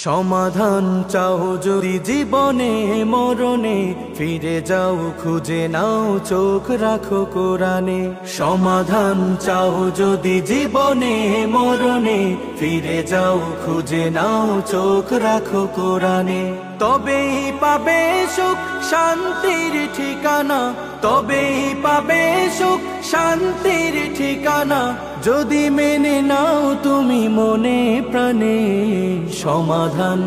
সমাধান চাও যদি জীবনে মরণে, ফিরে যাও খুঁজে নাও চোখ রাখো কোরআনে। সমাধান চাও যদি জীবনে মরণে, ফিরে যাও খুঁজে নাও চোখ রাখো কোরআনে। তবেই পাবে সুখ শান্তির ঠিকানা, তবেই পাবে সুখ শান্তির ঠিকানা, যদি মেনে নাও তুমি মনে প্রাণে। সমাধান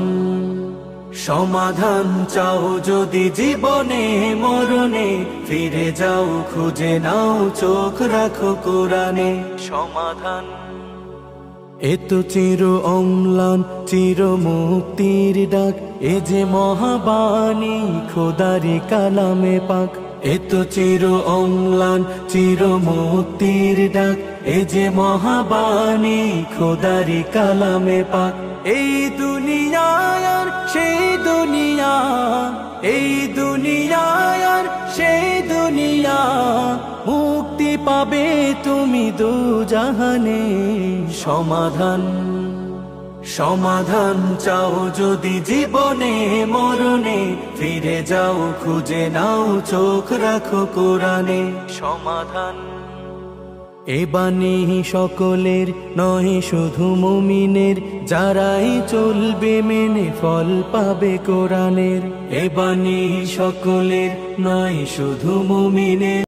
সমাধান চাও যদি জীবনে মরণে, ফিরে যাও খুঁজে নাও চোখ রাখো কোরআনে। সমাধান এত চির অম্লান চির মুক্তির ডাক, এ যে মহাবাণী খোদারি কালামে পাক। এত চির অম্লান চির মুক্তির ডাক, এ যে মহাবাণী খোদারি কালামে পাক। এই দুনিয়ায় আর সেই দুনিয়া, এই দুনিয়ায় আর সেই দুনিয়া, মুক্তি পাবে তুমি দুজাহানে। সমাধান সমাধান চাও যদি জীবনে মরণে, ফিরে যাও খুঁজে নাও চোখ রাখো কোরআনে। সমাধান এ বাণী সকলের নয় শুধু মুমিনের, যারাই চলবে মেনে ফল পাবে কোরআনের। এ বাণী সকলের নয় শুধু মুমিনের।